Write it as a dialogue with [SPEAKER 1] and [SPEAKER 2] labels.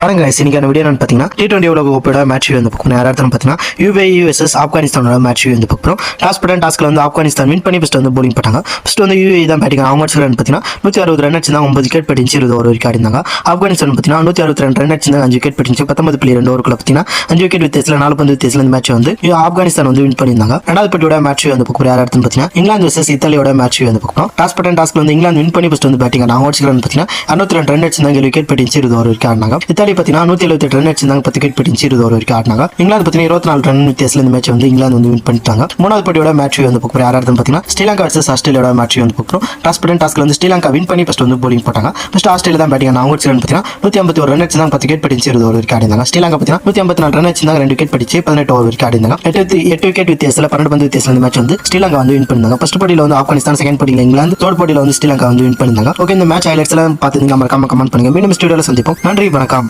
[SPEAKER 1] வணங்க இன்னைக்கான வீடியோ என்னன்னு பார்த்தீங்கன்னா T20 உலக கோப்பையோட மேட்ச் வந்து பார்க்கணும். யாராவது பார்த்தீங்கன்னா UAE vs ஆப்கானிஸ்தானோட மேட்ச் வந்து பார்க்குறோம். டாஸ்க்ல வந்து ஆப்கானிஸ்தான் வின் பண்ணி ஃபர்ஸ்ட் வந்து bowling போட்டாங்க. ஃபர்ஸ்ட் வந்து UAE தான் பேட்டிங். அவங்க பார்த்தீங்கன்னா 160 ரன் அடிச்சிருந்தாங்க, 9 விக்கெட் பட்டிச்சு, 20 ஓவர் வரைக்கும் ஆடினாங்க. ஆப்கானிஸ்தான் பார்த்தீங்கன்னா 162 ரன் அடிச்சிருந்தாங்க, 5 விக்கெட் பட்டிச்சு, 19.2 ஓவருக்குள்ள பார்த்தீங்கன்னா 5 விக்கெட் வித்தியாசத்தில் 4 பந்து வித்தியாசத்தில் இந்த மேட்ச் வந்து ஆப்கானிஸ்தான் வந்து வின் பண்ணியிருந்தாங்க. ரெண்டாவது பட்டியோட மேட்ச் வந்து பார்க்குறோம். யாராவது பார்த்தீங்கன்னா இங்கிலாந்து vs இத்தாலியோட மேட்ச் வந்து பார்க்குறோம். டாஸ்க்ல வந்து இங்கிலாந்து வின் பண்ணி ஃபர்ஸ்ட் வந்து பேட்டிங். அவங்க பார்த்தீங்கன்னா 62 ரன் அடிச்சிருந்தாங்க, 7 விக்கெட் பட்டிச்சு, 20 ஓவர் வரைக்கும் ஆடினாங்க. இத்தாலி பார்த்தீங்கன்னா 178 ரன் அடிச்சிருந்தாங்க, 10 விக்கெட் பட்டிச்சு, 20 ஓவர் வரைக்கும் ஆடினாங்க. இங்கிலாந்து பார்த்தீங்கன்னா 24 ரன் வித்தியாசத்தில் இந்த மேட்ச் வந்து இங்கிலாந்து வந்து வின் பண்ணிட்டாங்க. மூணாவது பட்டியோட மேட்ச் வந்து பார்க்குறோம். யாராவது பார்த்தீங்கன்னா ஸ்ரீலங்கா vs ஆஸ்திரேலியாவோட மேட்ச் வந்து பார்க்குறோம். டாஸ்க்ல வந்து ஸ்ரீலங்கா வின் பண்ணி ஃபர்ஸ்ட் வந்து bowling போட்டாங்க. ஃபர்ஸ்ட் ஆஸ்திரேலியா தான் பேட்டிங். அவங்க பார்த்தீங்கன்னா 151 ரன் அடிச்சிருந்தாங்க, 10 விக்கெட் பட்டிச்சு, 20 ஓவர் வரைக்கும் ஆடினாங்க. ஸ்ரீலங்கா பார்த்தீங்கன்னா 154 ரன் அடிச்சிருந்தாங்க, 2 விக்கெட் பட்டிச்சு, 18 ஓவர் வரைக்கும் ஆடினாங்க. 8 விக்கெட் வித்தியாசத்தில் 12 பந்து வித்தியாசத்தில் இந்த மேட்ச் வந்து ஸ்ரீலங்கா வந்து வின் பண்ணிருந்தாங்க. ஃபர்ஸ்ட் போட்டியில் வந்து ஆப்கானிஸ்தான், செகண்ட் போட்டியில் இங்கிலாந்து, தேர்ட் போட்டியில் வந்து ஸ்ரீலங்கா வந்து வின் பண்ணிருந்தாங்க. ஓகே, இந்த மேட்ச் ஹைலைட்ஸ் எல்லாம் பார்த்து மறக்காம கமெண்ட் பண்ணுங்க. மீண்டும் ஸ்டுடியோல சந்திப்போம். நன்றி, வணக்கம்.